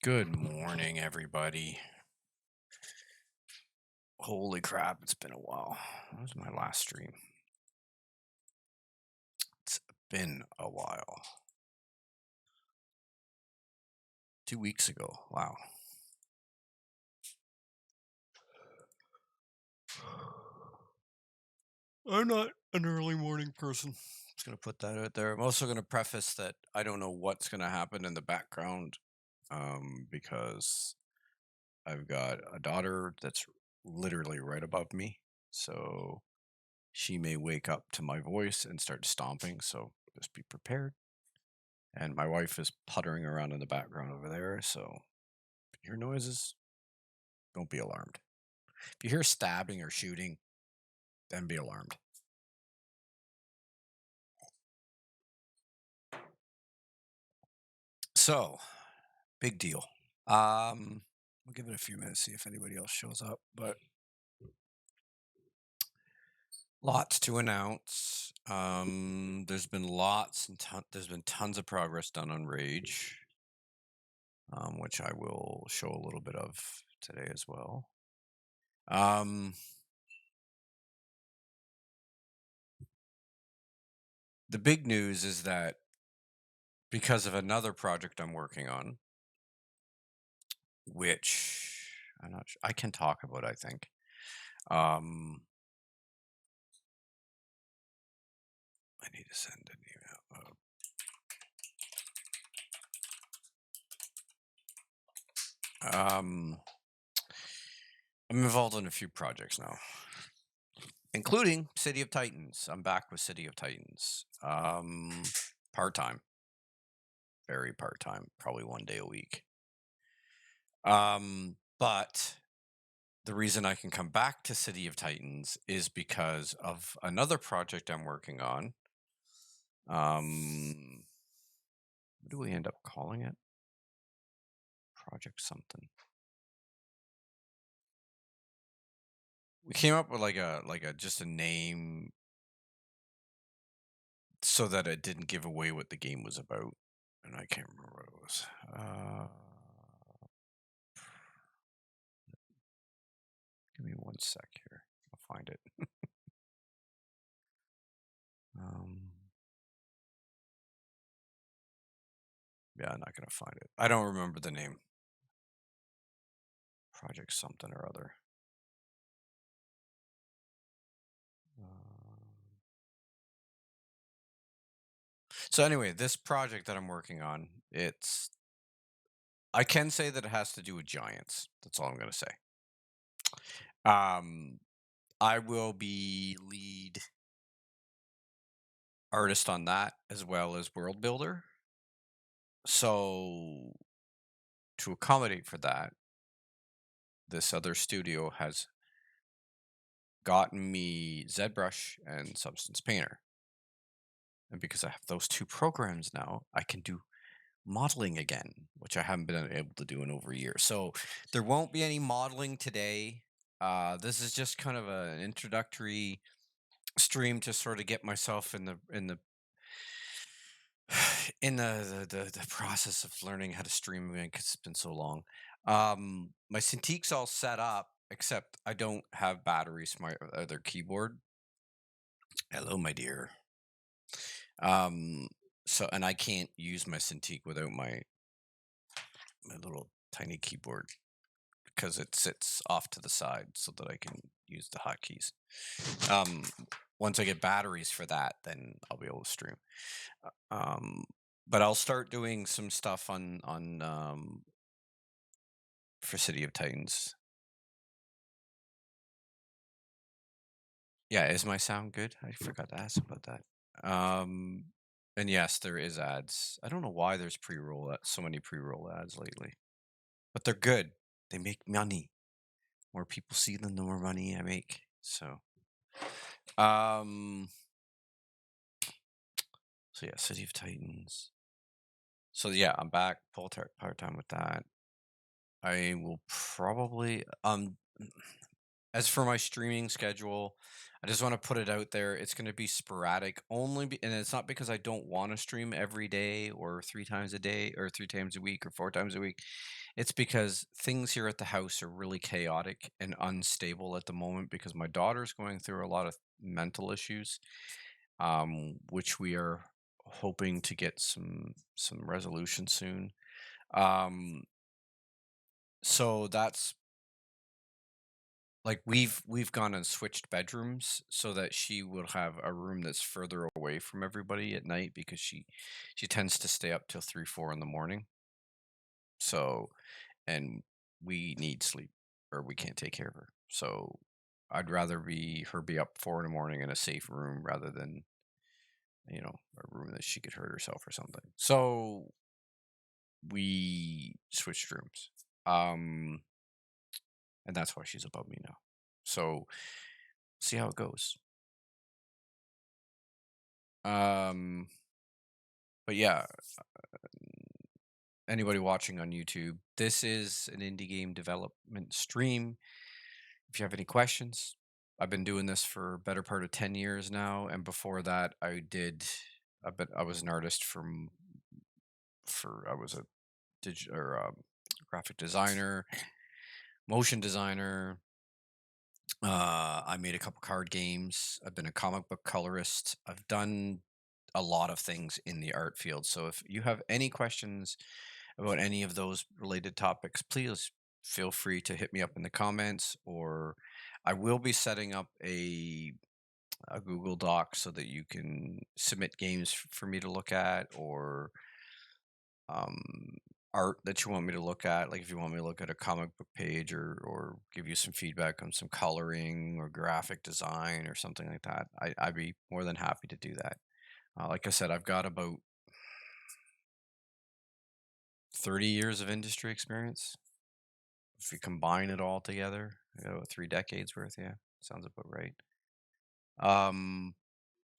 Good morning, everybody. Holy crap, it's been a while. What was my last stream? It's been a while. 2 weeks ago. Wow. I'm not an early morning person. Just going to put that out there. I'm also going to preface that I don't know what's going to happen in the background because I've got a daughter that's literally right above me. So she may wake up to my voice and start stomping. So just be prepared. And my wife is puttering around in the background over there. So if you hear noises, don't be alarmed. If you hear stabbing or shooting, then be alarmed. So, big deal. We'll give it a few minutes, see if anybody else shows up, but lots to announce. There's been there's been tons of progress done on Rage, which I will show a little bit of today as well. The big news is that because of another project I'm working on, which I'm not sure I can talk about, I think. I need to send an email. I'm involved in a few projects now, including City of Titans. I'm back with City of Titans. Part-time. Very part-time, probably 1 day a week. But the reason I can come back to City of Titans is because of another project I'm working on. What do we end up calling it? Project something. We came up with like a just a name so that it didn't give away what the game was about, and I can't remember what it was. Give me 1 sec here. I'll find it. Yeah, I'm not gonna find it. I don't remember the name. Project something or other. So anyway, this project that I'm working on, I can say that it has to do with giants. That's all I'm gonna say. I will be lead artist on that as well as world builder. So to accommodate for that, this other studio has gotten me ZBrush and Substance Painter. And because I have those two programs now, I can do modeling again, which I haven't been able to do in over a year. So there won't be any modeling today. This is just kind of an introductory stream to sort of get myself in the process of learning how to stream again because it's been so long. My Cintiq's all set up, except I don't have batteries for my other keyboard. Hello, my dear. So and I can't use my Cintiq without my little tiny keyboard because it sits off to the side so that I can use the hotkeys. Once I get batteries for that, then I'll be able to stream. But I'll start doing some stuff on for City of Titans. Yeah, is my sound good? I forgot to ask about that. And yes, there is ads. I don't know why there's so many pre-roll ads lately, but they're good. They make money. More people see them, the more money I make. So, um, so yeah, City of Titans. So yeah, I'm back part time with that. I will probably As for my streaming schedule, I just want to put it out there. It's going to be sporadic and it's not because I don't want to stream every day or 3 times a day or 3 times a week or 4 times a week. It's because things here at the house are really chaotic and unstable at the moment because my daughter's going through a lot of mental issues, which we are hoping to get some resolution soon. Um, so that's like we've gone and switched bedrooms so that she will have a room that's further away from everybody at night because she tends to stay up till 3, 4 in the morning. So and we need sleep or we can't take care of her. So I'd rather be her be up 4 in the morning in a safe room rather than, a room that she could hurt herself or something. So we switched rooms. Um and that's why she's above me now. So see how it goes. Um but yeah, anybody watching on YouTube, this is an indie game development stream. If you have any questions, I've been doing this for a better part of 10 years now. And before that, I was an artist I was a graphic designer, motion designer. I made a couple card games. I've been a comic book colorist. I've done a lot of things in the art field. So if you have any questions about any of those related topics, please feel free to hit me up in the comments, or I will be setting up a Google Doc so that you can submit games for me to look at, or um, art that you want me to look at. Like if you want me to look at a comic book page, or give you some feedback on some coloring or graphic design or something like that, I'd be more than happy to do that. Like I said, I've got about 30 years of industry experience. If we combine it all together, 3 decades worth. Yeah, sounds about right. Um,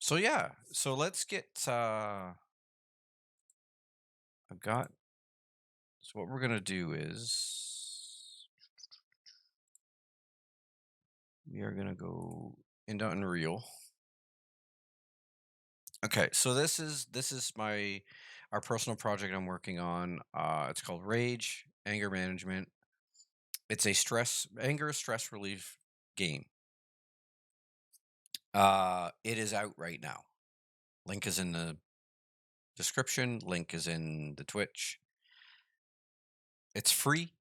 so yeah, so let's get. I've got. So what we're gonna do is we are gonna go into Unreal. Okay, so this is my our personal project I'm working on. It's called Rage Anger Management. It's a stress relief game. It is out right now. Link is in the description. Link is in the Twitch. It's free.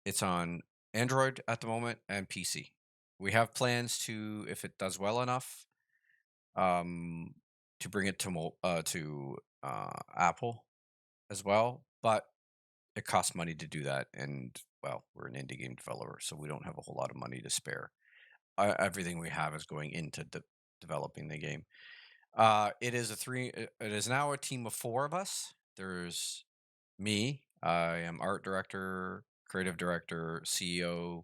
It's on Android at the moment and PC. We have plans to, if it does well enough, um, to bring it to Apple as well. But it costs money to do that, and well, we're an indie game developer, so we don't have a whole lot of money to spare. Everything we have is going into developing the game. It is now a team of 4 of us. There's me. I am art director, creative director, CEO.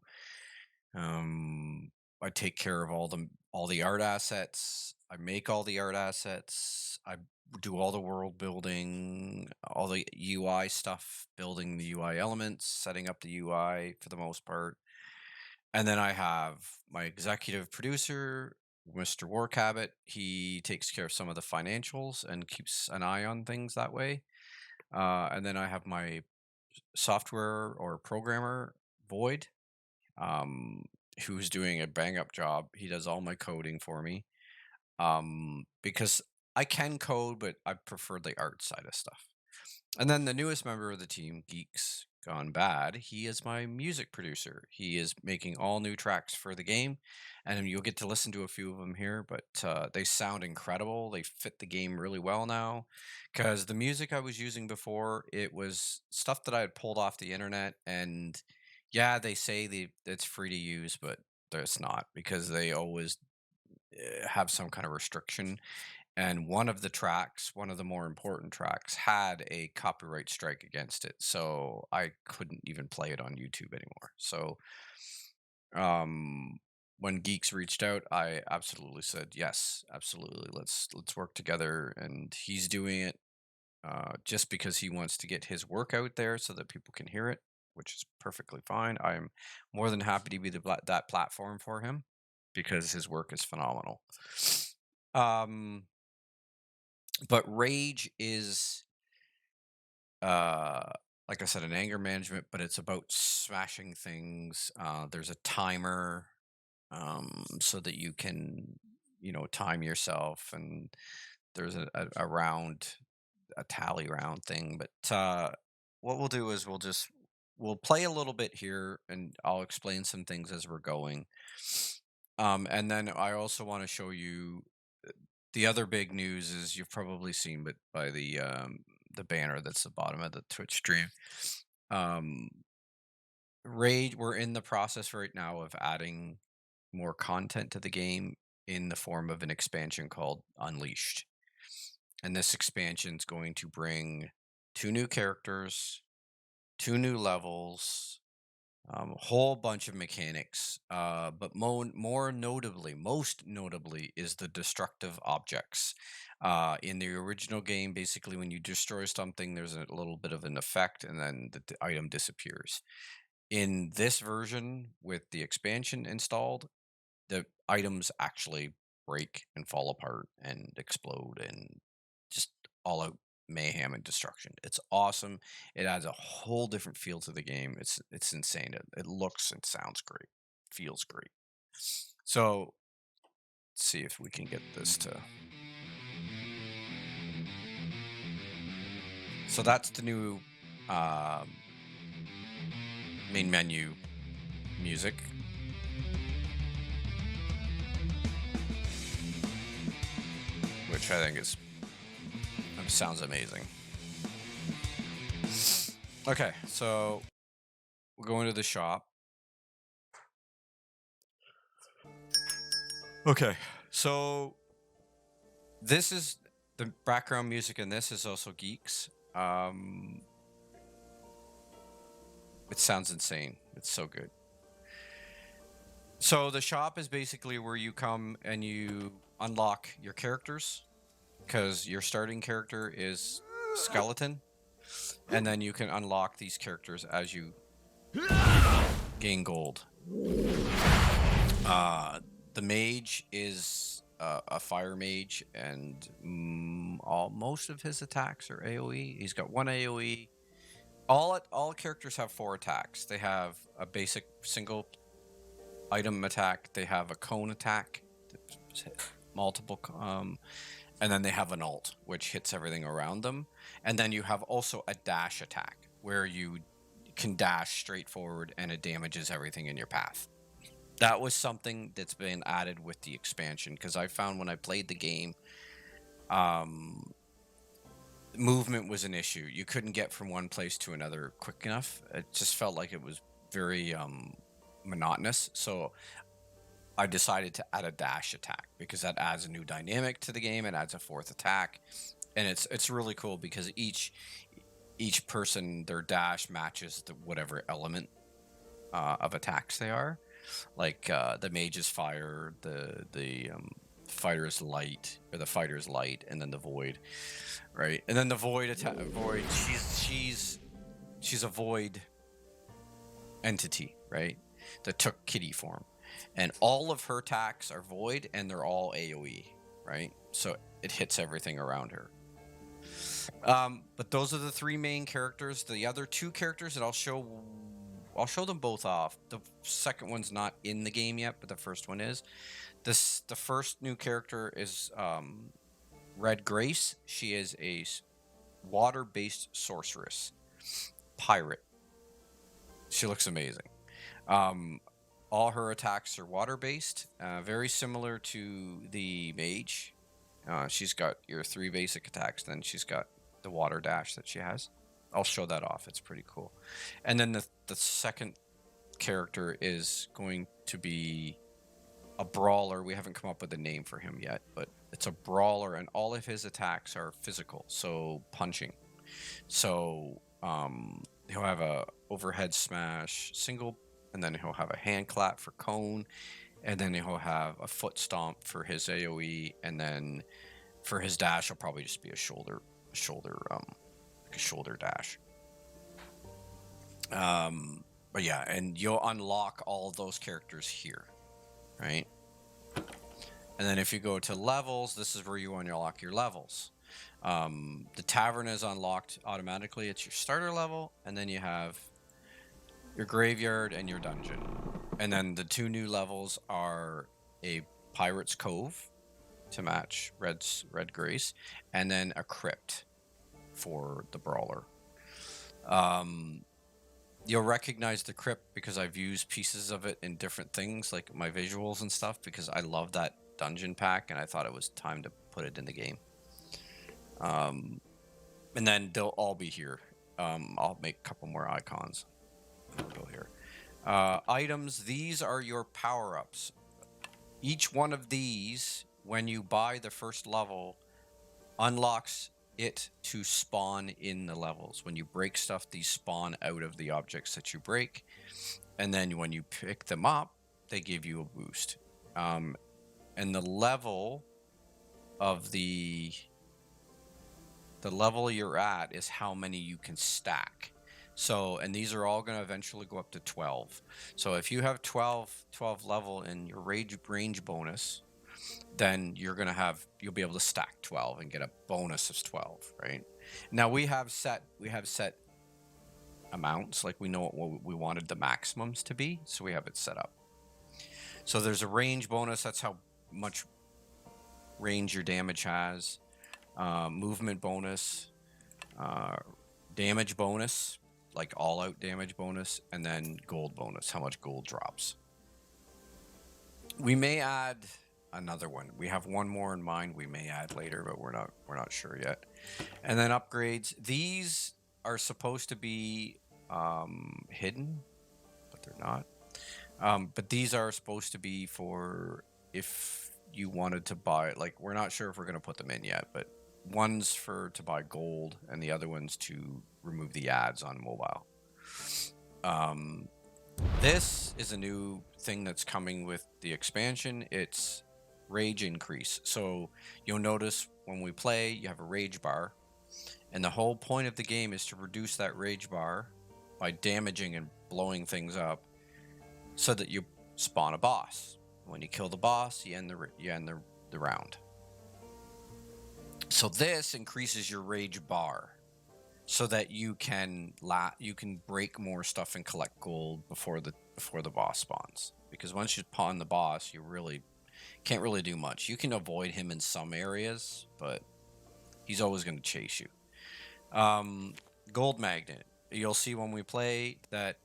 I take care of all the art assets. I make all the art assets. I do all the world building, all the UI stuff, building the UI elements, setting up the UI for the most part. And then I have my executive producer, Mr. Warcabot. He takes care of some of the financials and keeps an eye on things that way. And then I have my software or programmer, Void, um, who's doing a bang up job. He does all my coding for me, because I can code, but I prefer the art side of stuff. And then the newest member of the team, Geeks Gone Bad, he is my music producer. He is making all new tracks for the game, and you'll get to listen to a few of them here, but they sound incredible. They fit the game really well now, because the music I was using before, it was stuff that I had pulled off the internet, and yeah, they say it's free to use, but it's not because they always have some kind of restriction, and one of the more important tracks, had a copyright strike against it, so I couldn't even play it on YouTube anymore. So, um, when Geeks reached out, I absolutely said yes, absolutely. Let's work together, and he's doing it just because he wants to get his work out there so that people can hear it, which is perfectly fine. I'm more than happy to be that platform for him because his work is phenomenal. Um, but Rage is, uh, like I said, an anger management, but it's about smashing things. There's a timer, so that you can, time yourself, and there's a round, a tally round thing. But what we'll do is we'll play a little bit here, and I'll explain some things as we're going. And then I also want to show you the other big news is you've probably seen, but by the banner that's the bottom of the Twitch stream. Um, Raid, we're in the process right now of adding more content to the game in the form of an expansion called Unleashed. And this expansion is going to bring two new characters, two new levels, a whole bunch of mechanics. But most notably, is the destructive objects. In the original game, basically, when you destroy something, there's a little bit of an effect, and then the item disappears. In this version, with the expansion installed, the items actually break and fall apart and explode and just all out mayhem and destruction. It's awesome. It adds a whole different feel to the game. It's insane. It looks and sounds great. Feels great. So let's see if we can get this to. So that's the new main menu music. Which I think sounds amazing. Okay, so we'll go into the shop. Okay, so this is the background music, and this is also Geeks. It sounds insane. It's so good. So the shop is basically where you come and you unlock your characters, because your starting character is Skeleton, and then you can unlock these characters as you gain gold. The mage is a fire mage, and most of his attacks are AoE. He's got one AoE. All characters have 4 attacks. They have a basic single item attack. They have a cone attack, multiple, and then they have an ult, which hits everything around them. And then you have also a dash attack, where you can dash straight forward and it damages everything in your path. That was something that's been added with the expansion, because I found when I played the game, movement was an issue. You couldn't get from one place to another quick enough. It just felt like it was very monotonous. So I decided to add a dash attack, because that adds a new dynamic to the game. It adds a 4th attack, and it's really cool because each person, their dash matches whatever element of attacks they are. Like the mage is fire, the fighter is light, or the fighter is light, and then the void, right? And then the void she's a void entity, right? That took kitty form, and all of her attacks are void, and they're all AoE, right? So it hits everything around her. But those are the 3 main characters. The other 2 characters that I'll show them both off. The second one's not in the game yet, but the first one is. The first new character is Red Grace. She is a water-based sorceress, pirate. She looks amazing. All her attacks are water-based, very similar to the mage. She's got your 3 basic attacks, then she's got the water dash that she has. I'll show that off. It's pretty cool. And then the second character is going to be a brawler. We haven't come up with a name for him yet, but it's a brawler, and all of his attacks are physical, so punching. So he'll have a overhead smash single, and then he'll have a hand clap for cone, and then he'll have a foot stomp for his AoE, and then for his dash, he'll probably just be a shoulder dash. But yeah, and you'll unlock all those characters here, right? And then if you go to levels, this is where you unlock your levels. The tavern is unlocked automatically. It's your starter level, and then you have your graveyard and your dungeon. And then the two new levels are a Pirate's Cove to match Red Grace, and then a crypt for the brawler. You'll recognize the crypt because I've used pieces of it in different things, like my visuals and stuff, because I love that dungeon pack, and I thought it was time to put it in the game. And then they'll all be here. I'll make a couple more icons. We'll go here. Items, these are your power-ups. Each one of these, when you buy the first level, unlocks it to spawn in the levels. When you break stuff, these spawn out of the objects that you break. And then when you pick them up, they give you a boost. And the level of the level you're at is how many you can stack. So, and these are all going to eventually go up to 12. So if you have 12 level in your range bonus, then you'll be able to stack 12 and get a bonus of 12, right? Now we have set amounts, like we know what we wanted the maximums to be, so we have it set up. So there's a range bonus, that's how much range your damage has. Movement bonus, damage bonus, like all out damage bonus, and then gold bonus, how much gold drops. We may add another one. We have one more in mind we may add later, but we're not sure yet. And then upgrades. These are supposed to be hidden, but they're not. But these are supposed to be for if you wanted to buy, like, we're not sure if we're going to put them in yet, but one's to buy gold and the other one's to remove the ads on mobile. This is a new thing that's coming with the expansion. It's rage increase. So you'll notice when we play, you have a rage bar, and the whole point of the game is to reduce that rage bar by damaging and blowing things up so that you spawn a boss. When you kill the boss, you end the round. So this increases your rage bar so that you can break more stuff and collect gold before the boss spawns. Because once you spawn the boss, you really can't really do much. You can avoid him in some areas, but he's always going to chase you. Gold magnet. You'll see when we play that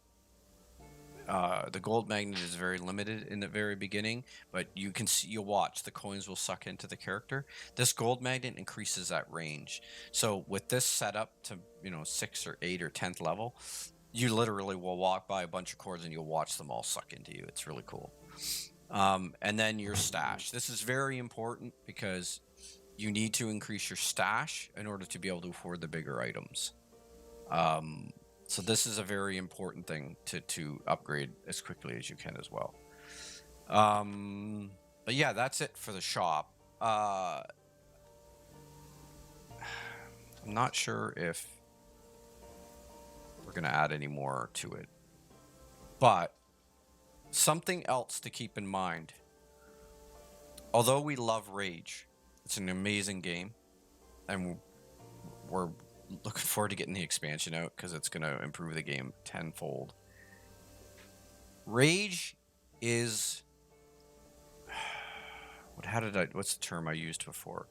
the gold magnet is very limited in the very beginning, but you'll watch the coins will suck into the character. This gold magnet increases that range. So with this setup to 6th or 8th or 10th level, you literally will walk by a bunch of coins and you'll watch them all suck into you. It's really cool. And then your stash. This is very important because you need to increase your stash in order to be able to afford the bigger items. So this is a very important thing to upgrade as quickly as you can as well. But yeah, that's it for the shop. I'm not sure if we're going to add any more to it. But something else to keep in mind. Although we love Rage, it's an amazing game, and we're looking forward to getting the expansion out because it's going to improve the game tenfold. Rage is what's the term I used before?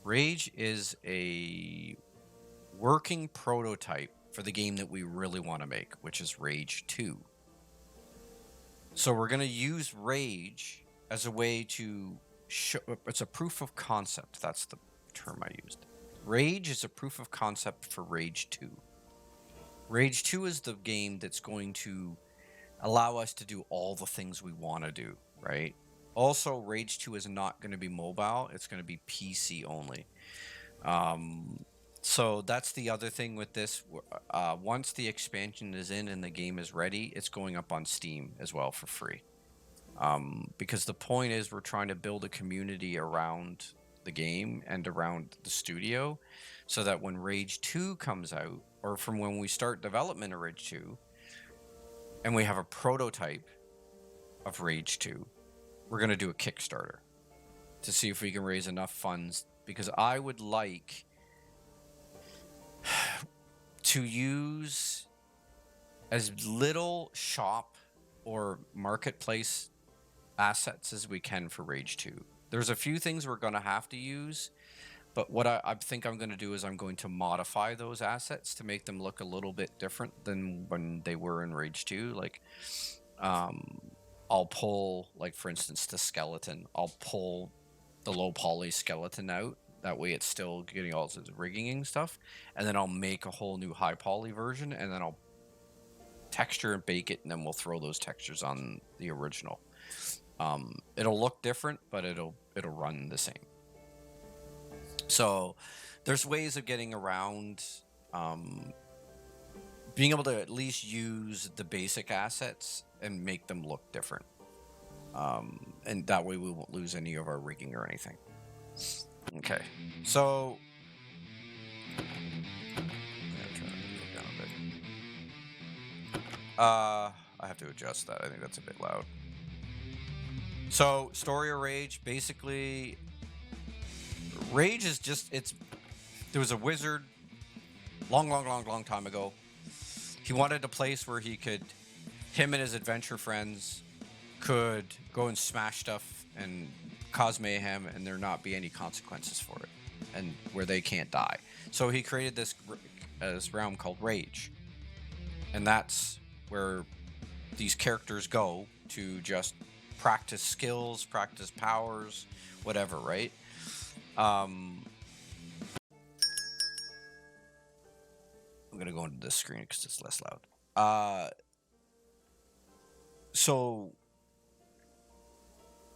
Rage is a working prototype for the game that we really want to make, which is Rage 2. So we're going to use Rage as a way to show, it's a proof of concept. That's the term I used. Rage is a proof of concept for Rage 2. Rage 2 is the game that's going to allow us to do all the things we want to do, right? Also, Rage 2 is not going to be mobile. It's going to be PC only. So that's the other thing with this. Once the expansion is in and the game is ready, it's going up on Steam as well for free. Because the point is we're trying to build a community around the game and around the studio so that when Rage 2 comes out, or from when we start development of Rage 2, and we have a prototype of Rage 2, we're going to do a Kickstarter to see if we can raise enough funds, because I would like to use as little shop or marketplace assets as we can for Rage 2. There's a few things we're going to have to use, but what I think I'm going to do is I'm going to modify those assets to make them look a little bit different than when they were in Rage 2. Like, I'll pull, like, for instance, the skeleton. I'll pull the low poly skeleton out. That way it's still getting all its rigging and stuff. And then I'll make a whole new high poly version, and then I'll texture and bake it, and then we'll throw those textures on the original. It'll look different, but it'll run the same. So there's ways of getting around being able to at least use the basic assets and make them look different. And that way we won't lose any of our rigging or anything. Okay, so I have to adjust that. I think that's a bit loud. So, story of Rage, basically, Rage is just, there was a wizard long time ago. He wanted a place where him and his adventure friends could go and smash stuff and cause mayhem and there not be any consequences for it, and where they can't die. So he created this realm called Rage. And that's where these characters go to just practice skills, practice powers, whatever, right? I'm gonna go into this screen because it's less loud. So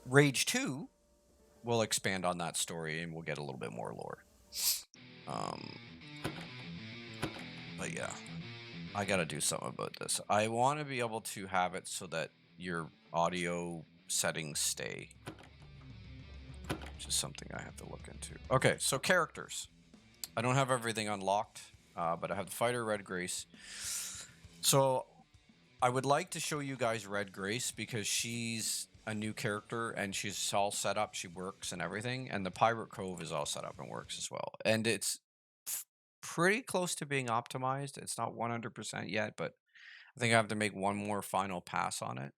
Rage 2 will expand on that story and we'll get a little bit more lore. But yeah, I gotta do something about this. I want to be able to have it so that your audio settings stay, which is something I have to look into. Okay, so characters. I don't have everything unlocked, but I have the fighter, Red Grace. So I would like to show you guys Red Grace because she's a new character and she's all set up, she works and everything, and the Pirate Cove is all set up and works as well. And it's pretty close to being optimized. It's not 100% yet, but I think I have to make one more final pass on it.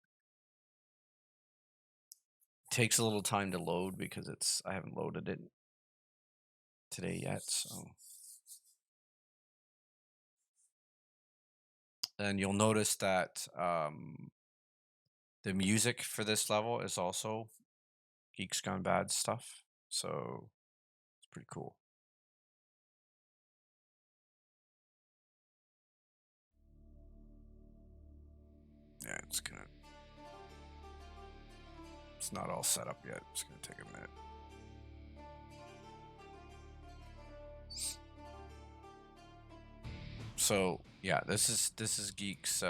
Takes a little time to load because I haven't loaded it today yet, so. And you'll notice that the music for this level is also Geeks Gone Bad stuff, so it's pretty cool. Yeah, it's not all set up yet. It's gonna take a minute. So yeah, this is Geek's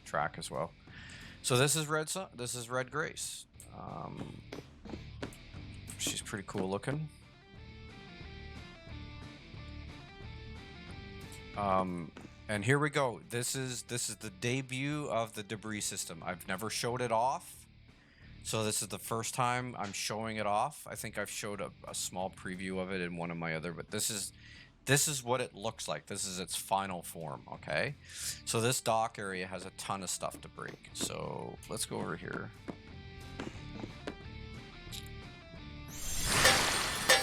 track as well. So this is Red Grace. She's pretty cool looking. And here we go. This is the debut of the debris system. I've never showed it off, so this is the first time I'm showing it off. I think I've showed a small preview of it in one of my other, but this is what it looks like. This is its final form, okay? So this dock area has a ton of stuff to break. So let's go over here.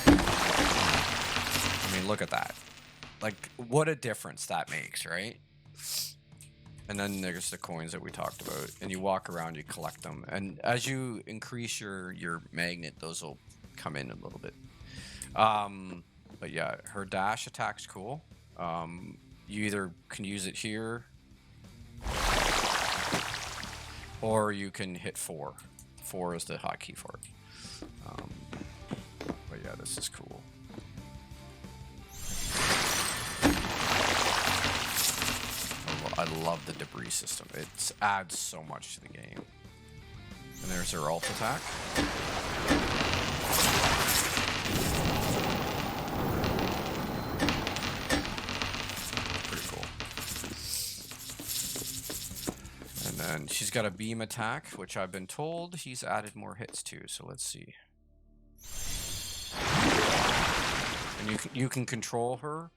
I mean, look at that. Like, what a difference that makes, right? And then there's the coins that we talked about. And you walk around, you collect them. And as you increase your magnet, those will come in a little bit. But yeah, her dash attack's cool. You either can use it here, or you can hit 4. 4 is the hotkey for it. But yeah, this is cool. I love the debris system. It adds so much to the game. And there's her ult attack. And then she's got a beam attack, which I've been told he's added more hits to. So let's see. And you can control her.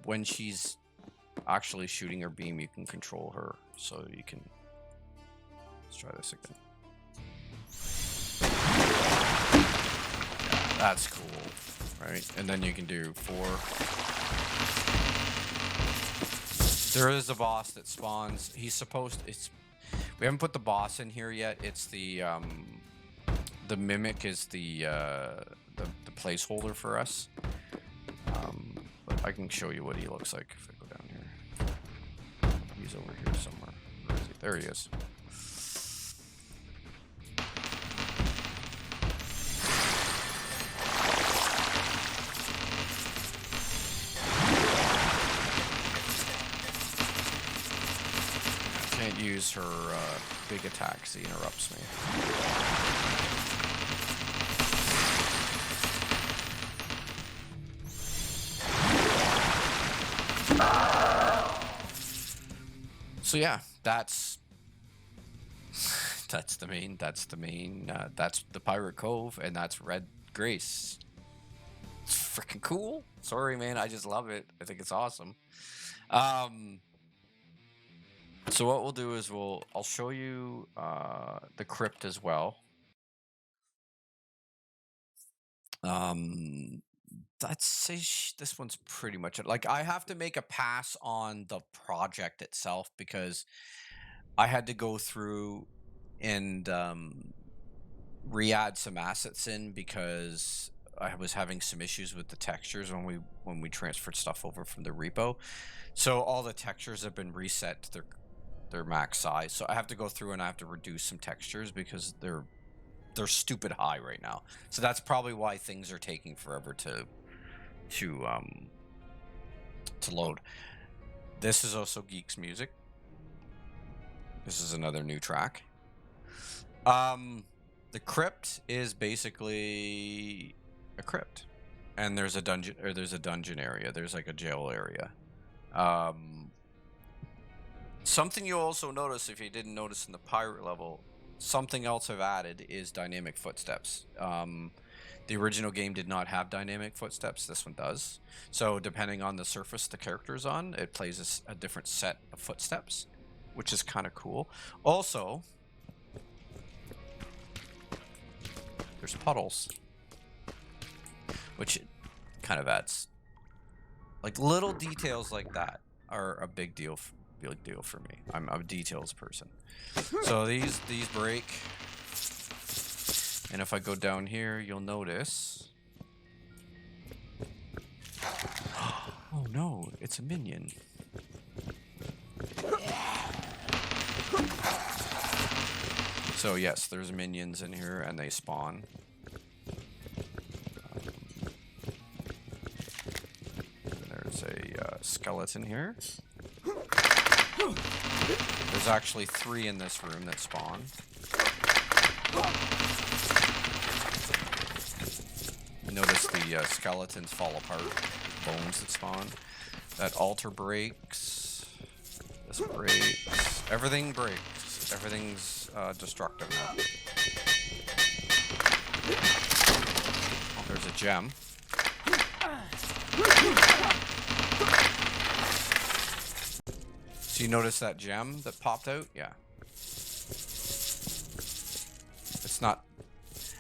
When she's actually shooting her beam, you can control her. So you can. Let's try this again. Yeah, that's cool, right? And then you can do 4. There is a boss that spawns. He's supposed. We haven't put the boss in here yet. It's the mimic is the placeholder for us. But I can show you what he looks like if I go down here. He's over here somewhere. Where is he? There he is. I can't use her big attacks. He interrupts me. So yeah, that's the main. That's the Pirate Cove, and that's Red Grace. It's freaking cool. Sorry, man. I just love it. I think it's awesome. So what we'll do is I'll show you the crypt as well. I'd say this one's pretty much it. Like, I have to make a pass on the project itself because I had to go through and re-add some assets in because I was having some issues with the textures when we transferred stuff over from the repo. So all the textures have been reset to their max size. So I have to go through and I have to reduce some textures because they're stupid high right now. So that's probably why things are taking forever to load. This is also Geek's music. This is another new track. The crypt is basically a crypt, and there's a dungeon area. There's like a jail area. Something you also notice, if you didn't notice in the pirate level, something else I've added is dynamic footsteps. The original game did not have dynamic footsteps. This one does. So depending on the surface the character is on, it plays a different set of footsteps, which is kind of cool. Also, there's puddles, which kind of adds, like, little details like that are a big deal for me. I'm a details person. So these break. And if I go down here, you'll notice. Oh no, it's a minion. So yes, there's minions in here and they spawn. There's a skeleton here. There's actually 3 in this room that spawn. Notice the skeletons fall apart, bones that spawn. That altar breaks. This breaks. Everything breaks. Everything's destructive now. Oh, there's a gem. So you notice that gem that popped out? Yeah. It's not...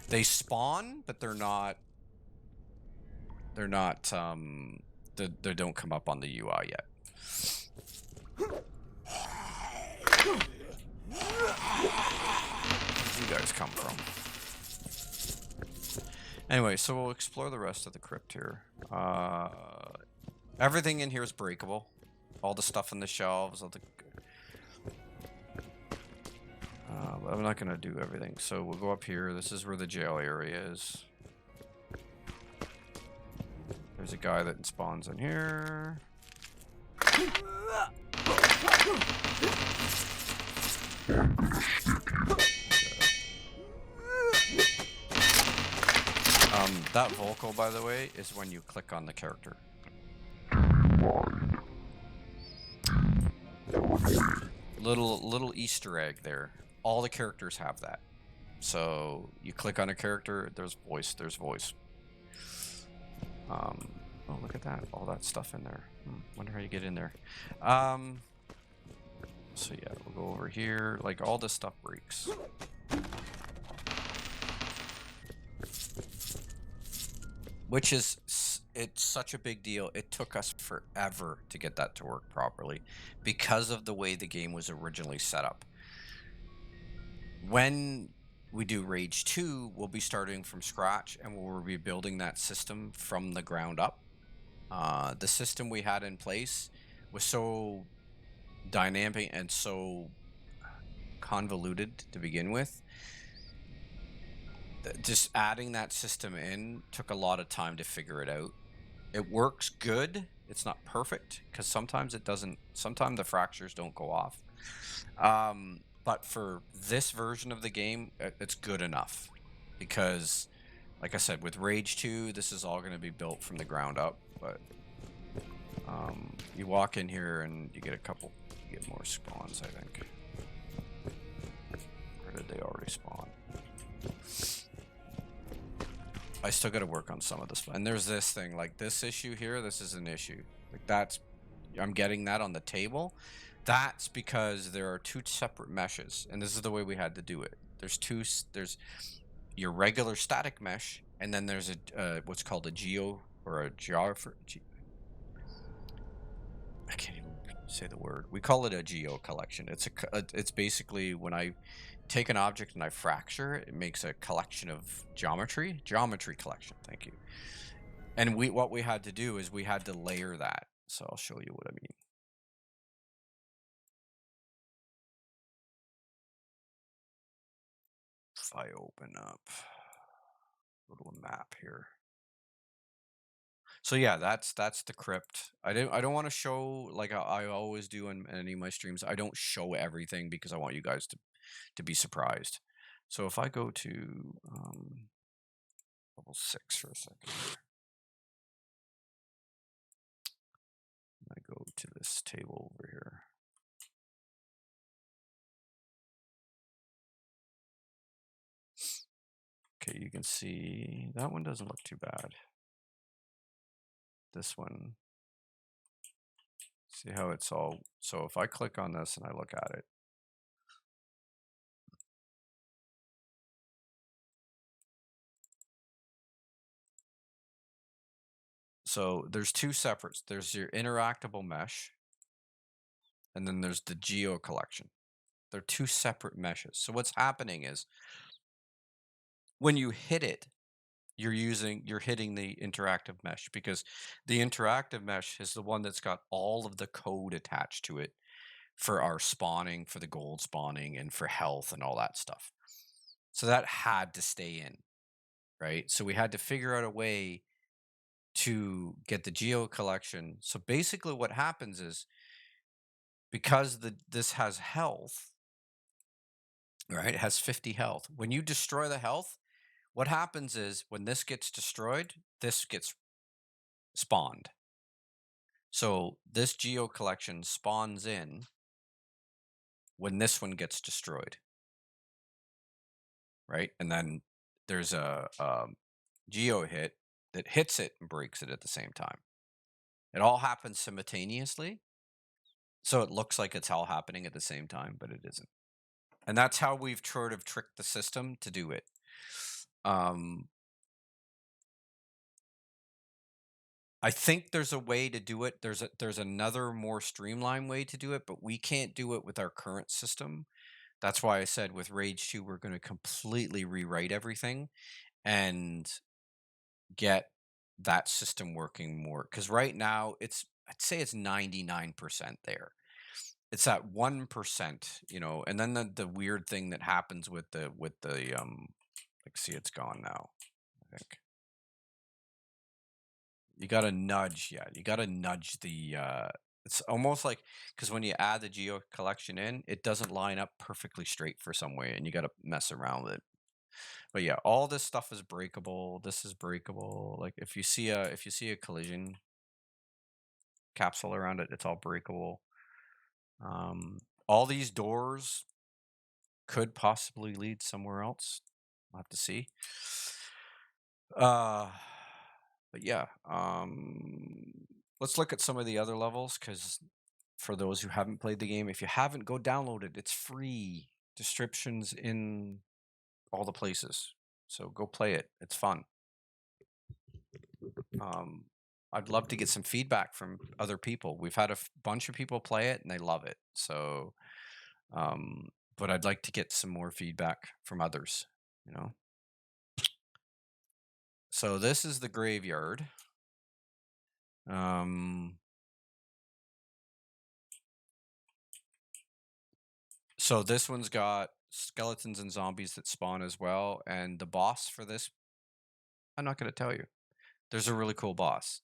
They spawn, but they're not... They don't come up on the UI yet. Where you guys come from? Anyway, so we'll explore the rest of the crypt here. Everything in here is breakable. All the stuff in the shelves, all the... but I'm not gonna do everything. So we'll go up here. This is where the jail area is. There's a guy that spawns in here. That vocal, by the way, is when you click on the character. little Easter egg there. All the characters have that. So you click on a character, there's voice, there's voice. Oh, look at that, all that stuff in there. Wonder how you get in there. So yeah, we'll go over here. Like all this stuff breaks. Which is, it's such a big deal. It took us forever to get that to work properly because of the way the game was originally set up. When we do Rage 2, we'll be starting from scratch and we'll be building that system from the ground up. The system we had in place was so dynamic and so convoluted to begin with. Just adding that system in took a lot of time to figure it out. It works good. It's not perfect because sometimes it doesn't. Sometimes the fractures don't go off. But for this version of the game, it's good enough because, like I said, with Rage 2, this is all going to be built from the ground up. But you walk in here and you get you get more spawns, I think. Or did they already spawn? I still got to work on some of this. And there's this thing, like this issue here, this is an issue. Like I'm getting that on the table. That's because there are two separate meshes, and this is the way we had to do it. There's your regular static mesh, and then there's a what's called a geo or a geographer. I can't even say the word. We call it a geo collection. It's basically when I take an object and I fracture it, it makes a collection of geometry collection. Thank you. And what we had to do is we had to layer that. So I'll show you what I mean. If I open up, go to a map here. So yeah, that's the crypt. I don't want to show like I always do in any of my streams. I don't show everything because I want you guys to be surprised. So if I go to level 6 for a second here. I go to this table over here. Okay, you can see that one doesn't look too bad. This one, see how it's all, so if I click on this and I look at it, so there's two separates. There's your interactable mesh, and then there's the geo collection. They're two separate meshes. So what's happening is when you hit it, you're hitting the interactive mesh because the interactive mesh is the one that's got all of the code attached to it for our spawning, for the gold spawning, and for health and all that stuff. So that had to stay in, right? So we had to figure out a way to get the geo collection. So basically what happens is because this has health, right? It has 50 health. When you destroy the health, what happens is when this gets destroyed, this gets spawned. So this geo collection spawns in when this one gets destroyed, right? And then there's a geo hit that hits it and breaks it at the same time. It all happens simultaneously. So it looks like it's all happening at the same time, but it isn't. And that's how we've sort of tricked the system to do it. I think there's a way to do it. There's another more streamlined way to do it, but we can't do it with our current system. That's why I said with Rage 2, we're going to completely rewrite everything and get that system working more. Because right now, I'd say it's 99% there. It's that 1%, and then the weird thing that happens with the like, see, it's gone now, I think. You gotta nudge, yeah. You gotta nudge the. It's almost like because when you add the geo collection in, it doesn't line up perfectly straight for some way, and you gotta mess around with it. But yeah, all this stuff is breakable. This is breakable. Like if you see a collision capsule around it, it's all breakable. all these doors could possibly lead somewhere else. I'll have to see. Uh, but yeah, let's look at some of the other levels because for those who haven't played the game, if you haven't, go download it. It's free. Descriptions in all the places. So go play it. It's fun. Um, I'd love to get some feedback from other people. We've had a bunch of people play it and they love it. So, um, but I'd like to get some more feedback from others, you know? So this is the graveyard. Um, so this one's got skeletons and zombies that spawn as well. And the boss for this, I'm not going to tell you. There's a really cool boss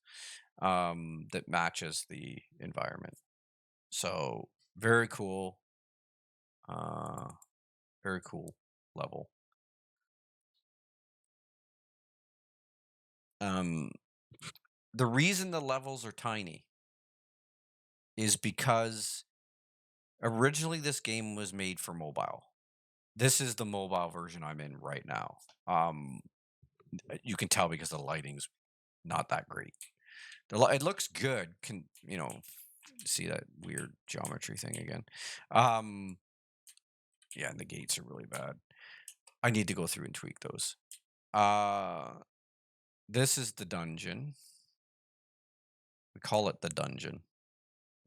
that matches the environment. So very cool. Uh, very cool level. Um, the reason the levels are tiny is because originally this game was made for mobile. This is the mobile version I'm in right now. You can tell because the lighting's not that great. It looks good. Can see that weird geometry thing again? Um, yeah, and the gates are really bad. I need to go through and tweak those. This is the dungeon. We call it the dungeon.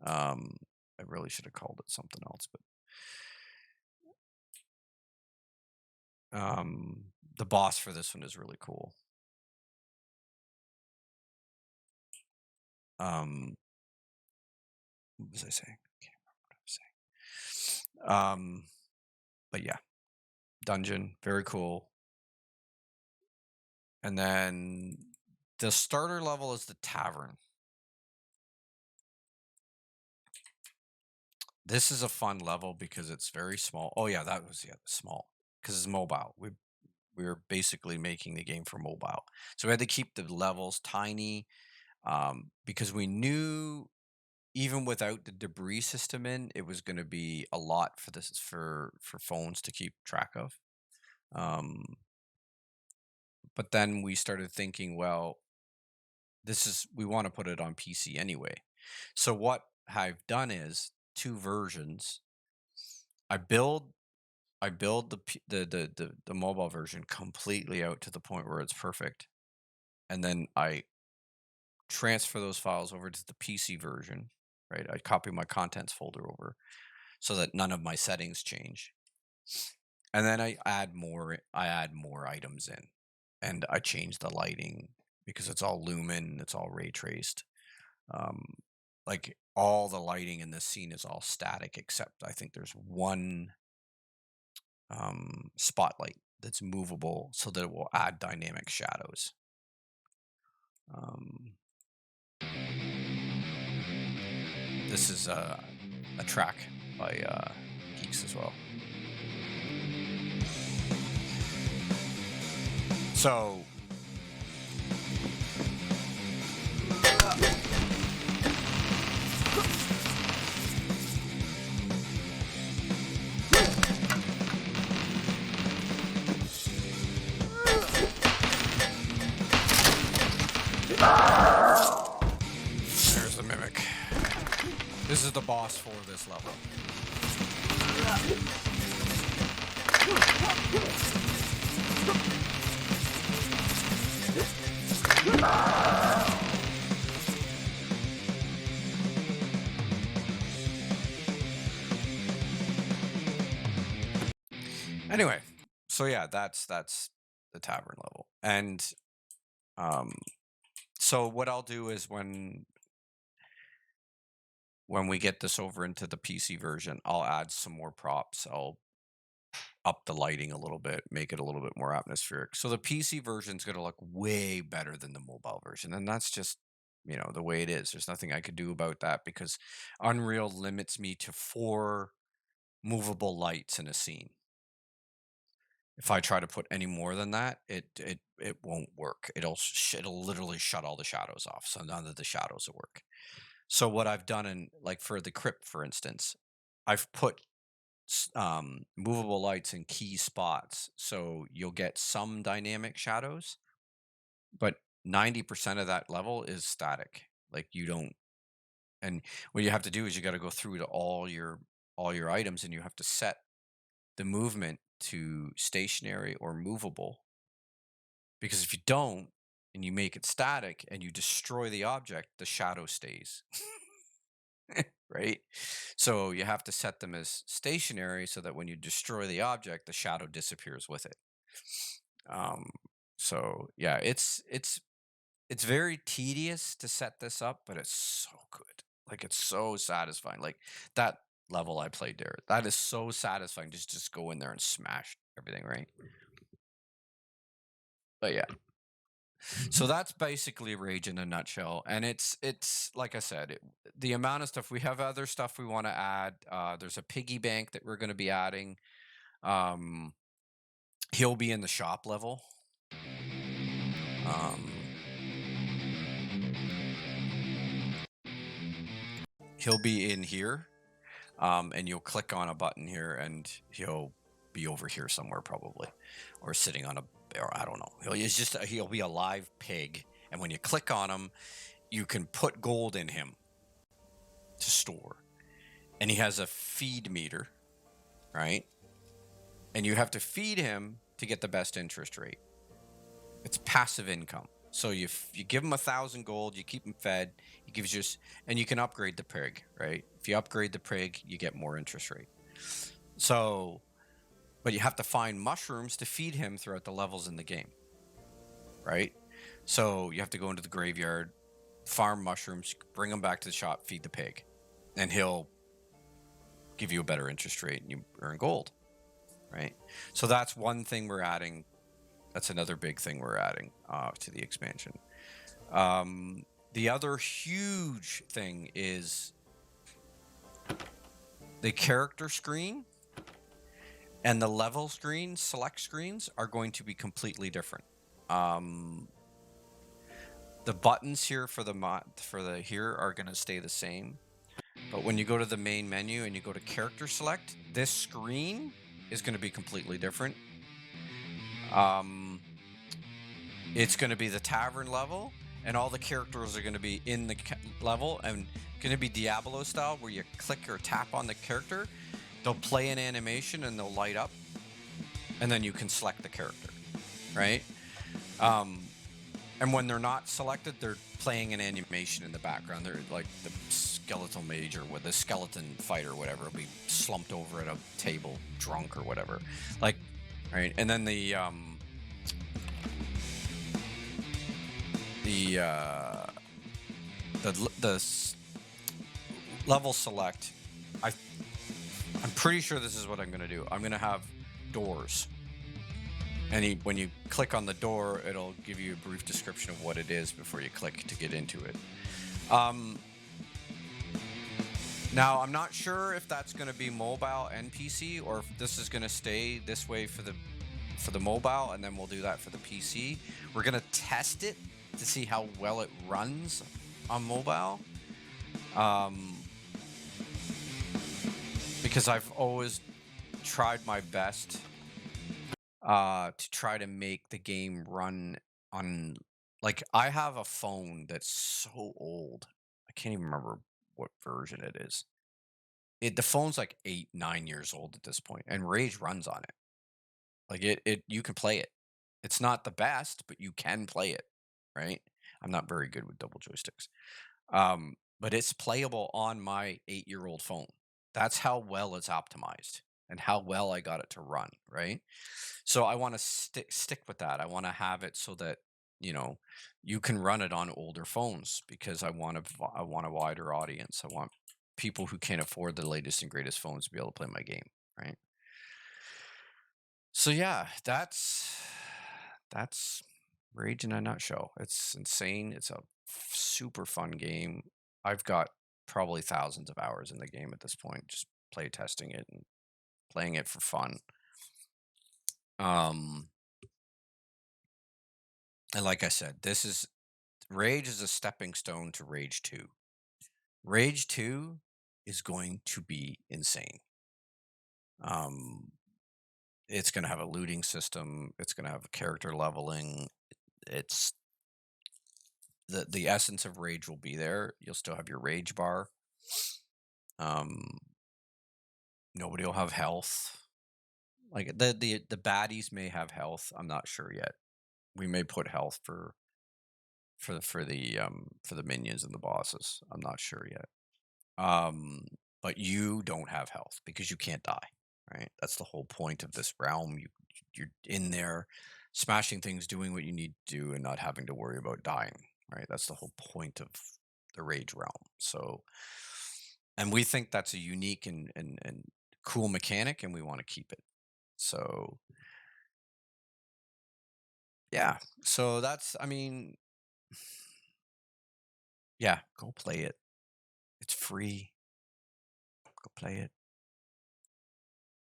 I really should have called it something else, but the boss for this one is really cool. What was I saying? I can't remember what I was saying. But yeah, dungeon, very cool. And then the starter level is the tavern. This is a fun level because it's very small. Oh yeah, that was small because it's mobile. We were basically making the game for mobile, so we had to keep the levels tiny because we knew even without the debris system in, it was going to be a lot for this for phones to keep track of. Um, but then we started thinking, well, we want to put it on PC anyway. So what I've done is two versions. I build I build the mobile version completely out to the point where it's perfect, and then I transfer those files over to the PC version. Right, I copy my contents folder over so that none of my settings change, and then I add more. I add more items in, and I change the lighting because it's all lumen. It's all ray traced. Um, like all the lighting in this scene is all static, except I think there's one spotlight that's movable so that it will add dynamic shadows. Um, this is a track by Geeks as well. So there's the mimic. This is the boss for this level. Anyway, so yeah, that's the tavern level. And um so what I'll do is when we get this over into the PC version, I'll add some more props. I'll up the lighting a little bit, make it a little bit more atmospheric. So the PC version is going to look way better than the mobile version. And that's just, the way it is. There's nothing I could do about that because Unreal limits me to 4 movable lights in a scene. If I try to put any more than that, it won't work. It'll literally shut all the shadows off. So none of the shadows will work. So what I've done for the crypt, for instance, I've put movable lights in key spots, so you'll get some dynamic shadows, but 90% of that level is static. Like you don't, and what you have to do is you got to go through to all your items, and you have to set the movement to stationary or movable. Because if you don't, and you make it static and you destroy the object, the shadow stays. Right? So you have to set them as stationary so that when you destroy the object, the shadow disappears with it. Um, so yeah, it's very tedious to set this up, but it's so good. Like it's so satisfying. Like that level I played there, that is so satisfying. Just go in there and smash everything, right? But yeah, so that's basically Rage in a nutshell. And it's like I said, the amount of stuff we have, other stuff we want to add. There's a piggy bank that we're going to be adding. Um, he'll be in the shop level. Um, he'll be in here, and you'll click on a button here, and he'll be over here somewhere probably, or sitting on a, or I don't know. He'll be a live pig, and when you click on him, you can put gold in him to store. And he has a feed meter, right? And you have to feed him to get the best interest rate. It's passive income. So you give him 1,000 gold, you keep him fed, he gives you, and you can upgrade the pig, right? If you upgrade the pig, you get more interest rate. So, but you have to find mushrooms to feed him throughout the levels in the game, right? So you have to go into the graveyard, farm mushrooms, bring them back to the shop, feed the pig, and he'll give you a better interest rate and you earn gold, right? So that's one thing we're adding. That's another big thing we're adding to the expansion. The other huge thing is the character screen and the level screen, select screens, are going to be completely different. The buttons here for the here are going to stay the same. But when you go to the main menu and you go to character select, this screen is going to be completely different. It's going to be the tavern level, and all the characters are going to be in the level, and going to be Diablo style, where you click or tap on the character, they'll play an animation and they'll light up, and then you can select the character, right? And when they're not selected, they're playing an animation in the background. They're like the skeletal mage or with the skeleton fighter or whatever will be slumped over at a table, drunk or whatever. Like, right? And then the level select. I'm pretty sure this is what I'm going to do. I'm going to have doors. And when you click on the door, it'll give you a brief description of what it is before you click to get into it. Now, I'm not sure if that's going to be mobile and PC, or if this is going to stay this way for the mobile, and then we'll do that for the PC. We're going to test it to see how well it runs on mobile. Because I've always tried my best to try to make the game run on, like, I have a phone that's so old. I can't even remember what version it is. The phone's like 8, 9 years old at this point, and Rage runs on it. Like you can play it. It's not the best, but you can play it, right? I'm not very good with double joysticks. But it's playable on my 8-year-old phone. That's how well it's optimized and how well I got it to run, right? So I want to stick with that. I want to have it so that you can run it on older phones, because I want a wider audience. I want people who can't afford the latest and greatest phones to be able to play my game, right? So yeah, that's Rage in a nutshell. It's insane. It's a super fun game. I've got probably thousands of hours in the game at this point, just play testing it and playing it for fun. And like I said, Rage is a stepping stone to Rage 2. Rage 2 is going to be insane. Um, it's going to have a looting system. It's going to have character leveling. It's the essence of rage will be there. You'll still have your rage bar. Um, nobody will have health. Like the baddies may have health. I'm not sure yet. We may put health for the minions and the bosses. I'm not sure yet. Um, but you don't have health because you can't die, right? That's the whole point of this realm. You're in there smashing things, doing what you need to do, and not having to worry about dying, right? That's the whole point of the rage realm. So, and we think that's a unique and cool mechanic, and we want to keep it. So, yeah. So that's, I mean, yeah, go play it. It's free. Go play it.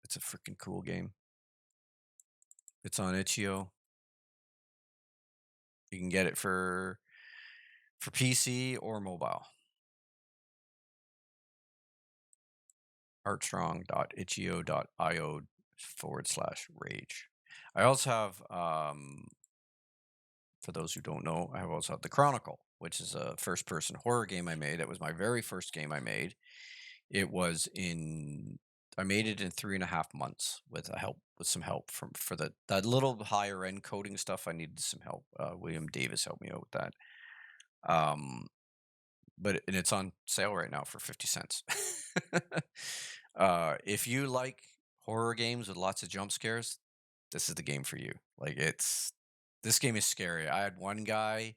It's a freaking cool game. It's on itch.io. You can get it for PC or mobile. artstrong.itch.io/rage. I also have, for those who don't know, I also have the Chronicle, which is a first-person horror game I made. It was my very first game I made. It was in I made it in 3.5 months with some help from for that little higher end coding stuff. I needed some help. William Davis helped me out with that. Um, and it's on sale right now for 50 cents. If you like horror games with lots of jump scares, this is the game for you. Like this game is scary. I had one guy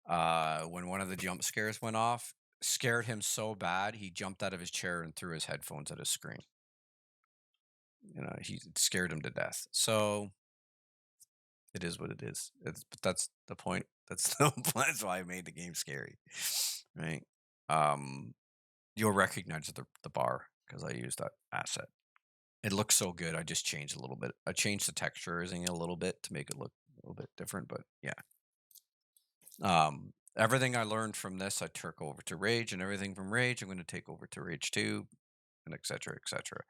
when one of the jump scares went off, scared him so bad he jumped out of his chair and threw his headphones at his screen. He scared him to death. So it is what it is. But that's the point. That's why I made the game scary, right? Um, you'll recognize the bar because I used that asset. It looks so good. I just changed a little bit. I changed the texturizing a little bit to make it look a little bit different. But yeah, everything I learned from this, I took over to Rage, and everything from Rage, I'm going to take over to Rage 2, and et cetera, et cetera.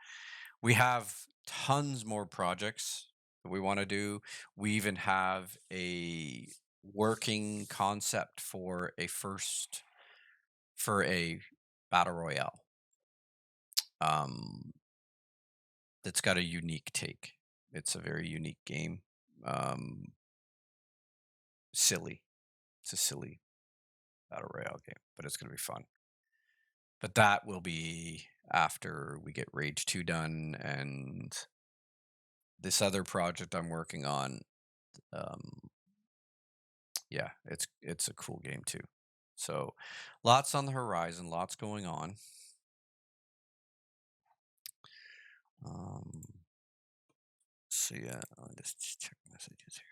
We have tons more projects that we want to do. We even have a working concept for a battle royale. Um, that's got a unique take. It's a very unique game. Um, silly. It's a silly battle royale game, but it's going to be fun. But that will be after we get Rage 2 done and this other project I'm working on. Um, yeah, it's a cool game too. So lots on the horizon, lots going on. Um, so yeah, I'll just check messages here.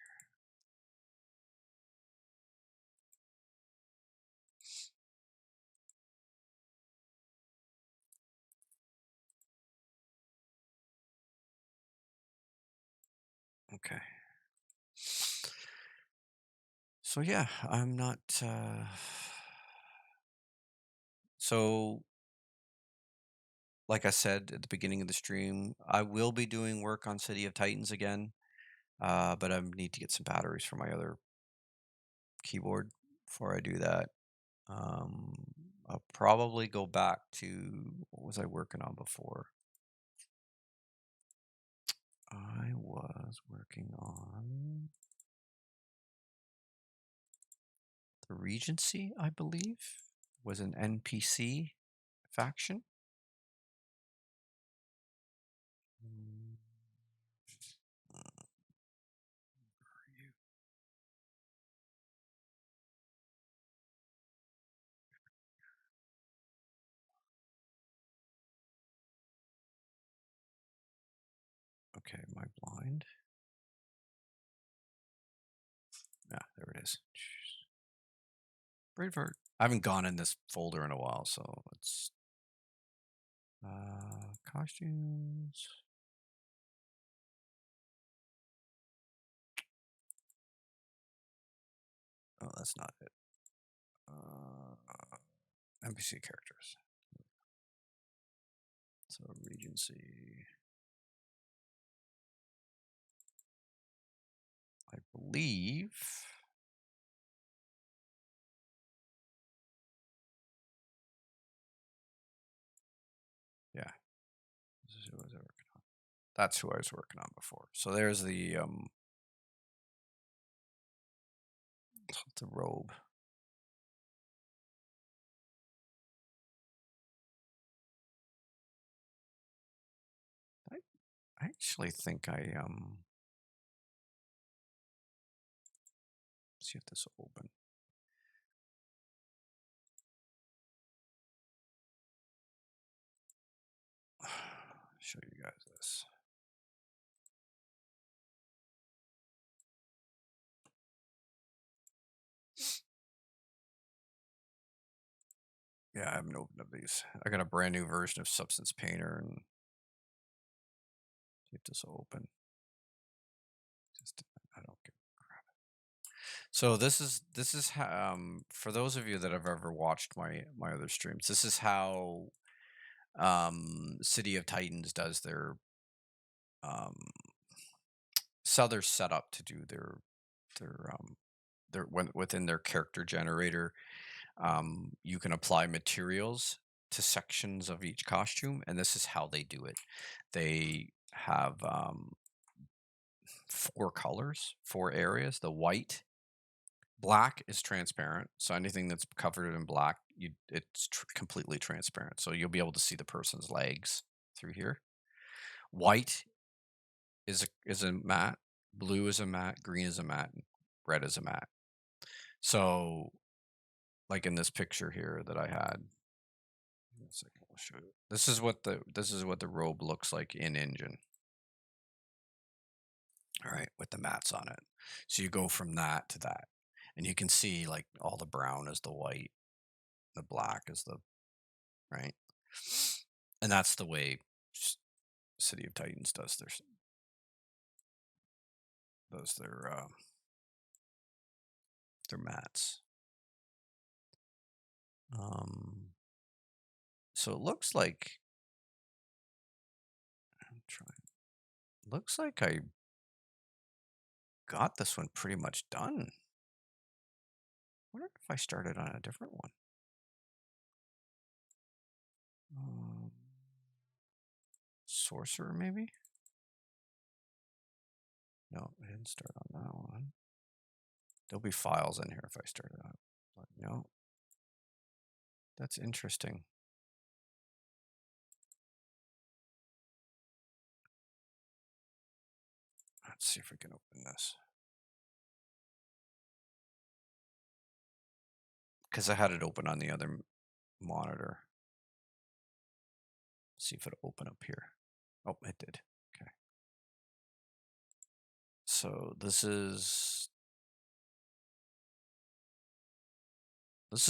Okay. So yeah, I'm not. So like I said at the beginning of the stream, I will be doing work on City of Titans again, but I need to get some batteries for my other keyboard before I do that. Um, I'll probably go back to what was I working on before? I was working on the Regency, I believe, was an NPC faction. Mm, where are you? Okay, am I blind? Yeah, there it is. Braveheart. I haven't gone in this folder in a while, so it's costumes. Oh, that's not it. NPC characters. So Regency, I believe. Yeah, this is who I was working on. That's who I was working on before. So there's the robe. I actually think I see if this will open. Show you guys this. Yeah, I haven't opened up these. I got a brand new version of Substance Painter and see if this will open. Just I don't get crap. So this is how, for those of you that have ever watched my other streams, this is how City of Titans does um their setup to do their within their character generator. You can apply materials to sections of each costume, and this is how they do it. They have four colors, four areas. The white, black is transparent, so anything that's covered in black, it's completely transparent. So you'll be able to see the person's legs through here. White is a matte, blue is a matte, green is a matte, and red is a matte. So, like in this picture here that I had, in a second, I'll show you. This is what the robe looks like in engine. All right, with the mats on it. So you go from that to that, and you can see like all the brown is the white, the black is the right, and that's the way City of Titans does their mats. Um, so it looks like I'm trying. Looks like I got this one pretty much done. Wonder if I started on a different one. Um, Sorcerer, maybe? No, I didn't start on that one. There'll be files in here if I start it up. But no. That's interesting. Let's see if we can open this. Because I had it open on the other monitor. See if it'll open up here. Oh, it did. Okay. So this will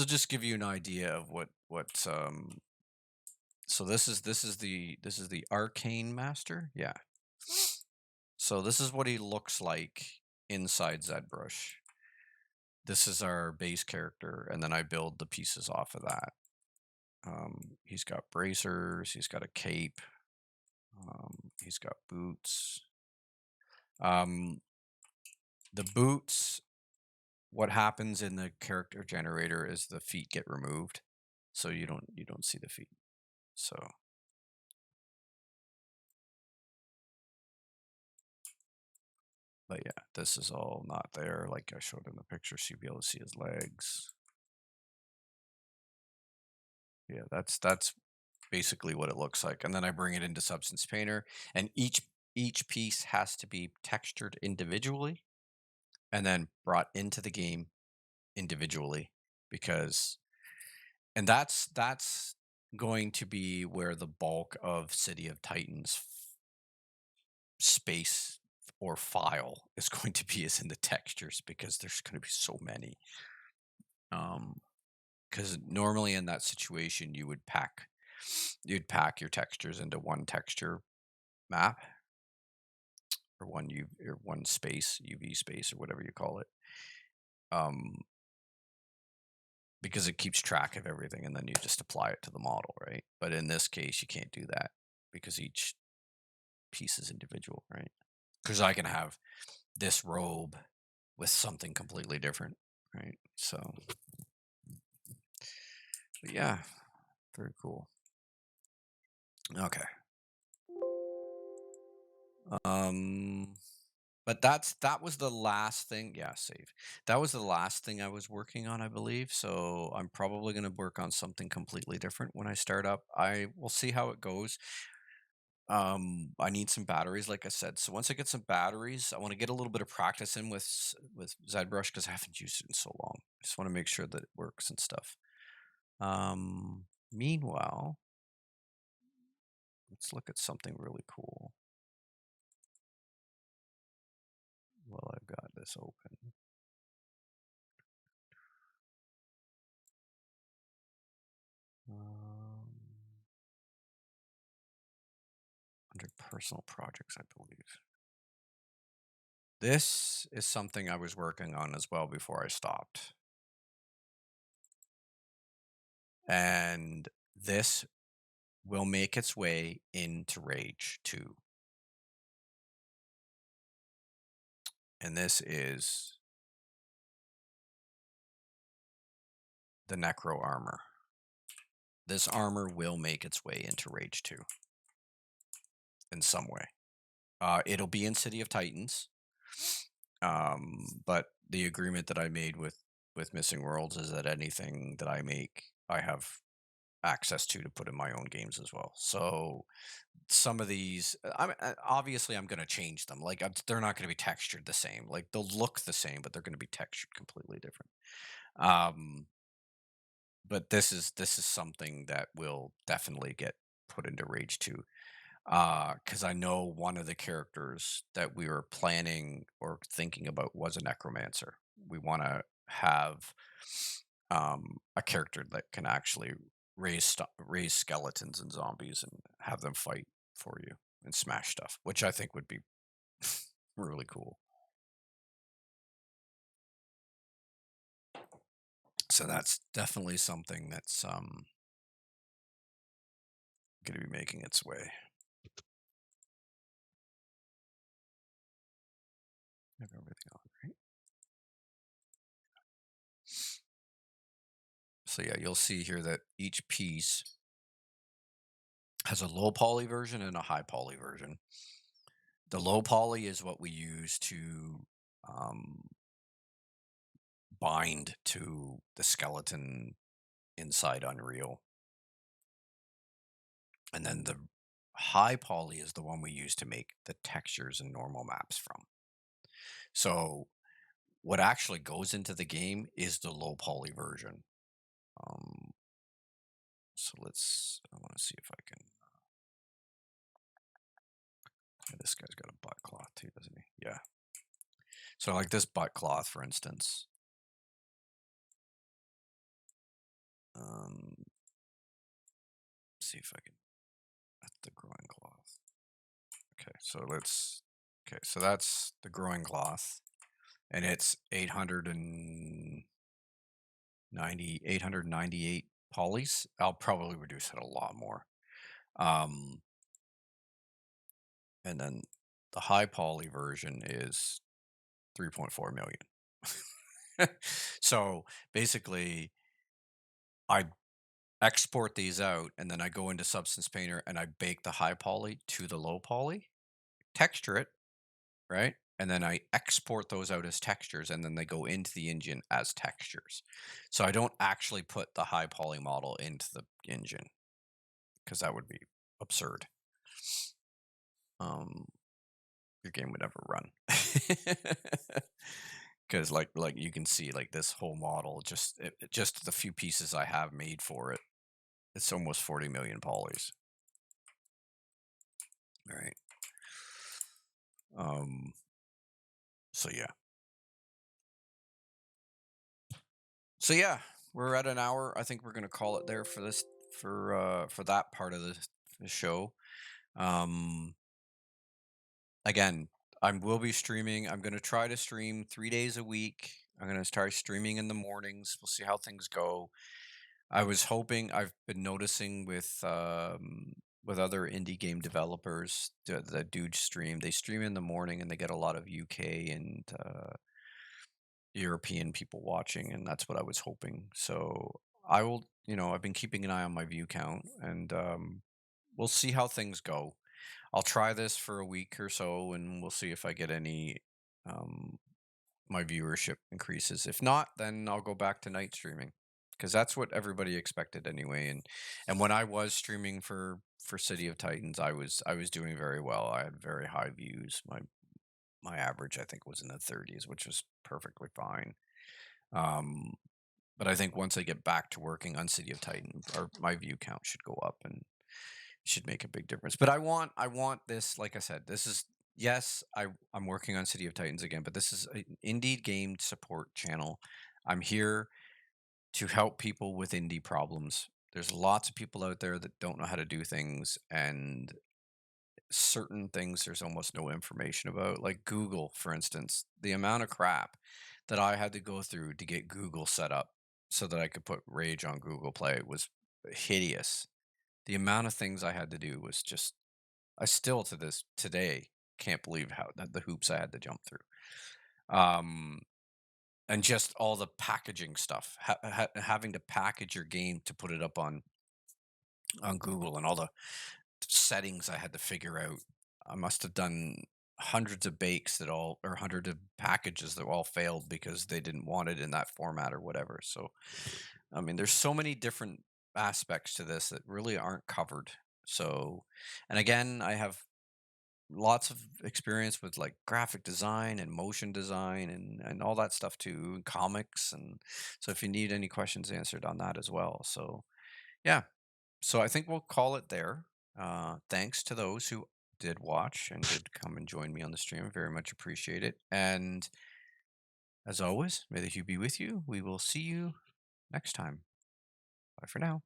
just give you an idea of what so this is the Arcane Master. Yeah. So this is what he looks like inside ZBrush. This is our base character, and then I build the pieces off of that. He's got bracers, he's got a cape, he's got boots. The boots, what happens in the character generator is the feet get removed, so you don't see the feet. So but yeah, this is all not there like I showed in the picture, so you'll be able to see his legs. Yeah, that's basically what it looks like. And then I bring it into Substance Painter, and each piece has to be textured individually and then brought into the game individually, because and that's going to be where the bulk of City of Titans space or file is going to be, is in the textures, because there's going to be so many. Because normally in that situation you'd pack your textures into one texture map, or one space, UV space, or whatever you call it. Because it keeps track of everything, and then you just apply it to the model, right? But in this case, you can't do that. because each piece is individual, right? Because I can have this robe with something completely different, right? So, but yeah, very cool. Okay. Um, but that was the last thing. Yeah, save. That was the last thing I was working on, I believe. So I'm probably going to work on something completely different when I start up. I will see how it goes. I need some batteries, like I said. So once I get some batteries, I want to get a little bit of practice in with ZBrush because I haven't used it in so long. I just want to make sure that it works and stuff. Meanwhile, let's look at something really cool while I've got this open. Um, Under personal projects, I believe. This is something I was working on as well before I stopped. And this will make its way into Rage 2. And this is the Necro armor. This armor will make its way into Rage 2 in some way. It'll be in City of Titans. But the agreement that I made with Missing Worlds is that anything that I make, I have access to put in my own games as well. So some of these, obviously I'm going to change them. Like they're not going to be textured the same. Like they'll look the same, but they're going to be textured completely different. Um, but this is something that will definitely get put into Rage 2. Because I know one of the characters that we were planning or thinking about was a necromancer. We want to have a character that can actually raise skeletons and zombies and have them fight for you and smash stuff, which I think would be really cool. So that's definitely something that's going to be making its way. Have everything on, right? So yeah, you'll see here that each piece has a low poly version and a high poly version. The low poly is what we use to um, bind to the skeleton inside Unreal. And then the high poly is the one we use to make the textures and normal maps from. So what actually goes into the game is the low poly version. Um, I want to see if I can. This guy's got a butt cloth too, doesn't he? Yeah. So like this butt cloth, for instance. Um, see if I can. That's the growing cloth. Okay, so that's the growing cloth, and it's 898 polys. I'll probably reduce it a lot more. Um, and then the high poly version is 3.4 million. So basically, I export these out, and then I go into Substance Painter and I bake the high poly to the low poly, texture it, right? And then I export those out as textures, and then they go into the engine as textures. So I don't actually put the high poly model into the engine because that would be absurd. Um, your game would never run because like you can see like this whole model just the few pieces I have made for it. It's almost 40 million polys. All right. Um. So yeah. So yeah, we're at an hour. I think we're gonna call it there for this for that part of the show. Um Again, I will be streaming. I'm gonna try to stream 3 days a week. I'm gonna start streaming in the mornings. We'll see how things go. I was hoping I've been noticing with with other indie game developers that do stream. They stream in the morning and they get a lot of UK and European people watching, and that's what I was hoping. So I will, I've been keeping an eye on my view count, and we'll see how things go. I'll try this for a week or so, and we'll see if I get any um, my viewership increases. If not, then I'll go back to night streaming because that's what everybody expected anyway. And when I was streaming for City of Titans, I was doing very well. I had very high views. My average I think was in the 30s, which was perfectly fine. Um, but I think once I get back to working on City of Titan, or my view count should go up and should make a big difference. But I want this, like I said, this is yes, I'm working on City of Titans again, but this is an indie game support channel. I'm here to help people with indie problems. There's lots of people out there that don't know how to do things, and certain things there's almost no information about. Like Google, for instance, the amount of crap that I had to go through to get Google set up so that I could put Rage on Google Play was hideous. The amount of things I had to do was just I still to this today can't believe how the hoops I had to jump through. Um, and just all the packaging stuff, having to package your game to put it up on Google, and all the settings I had to figure out. I must have done hundreds of bakes that all, or hundreds of packages that all failed because they didn't want it in that format or whatever. So, I mean, there's so many different aspects to this that really aren't covered. So, and again, I have lots of experience with like graphic design and motion design and all that stuff too, and comics. And so if you need any questions answered on that as well. So, yeah, so I think we'll call it there. Thanks to those who did watch and did come and join me on the stream. Very much appreciate it. And as always, may the hue be with you. We will see you next time. Bye for now.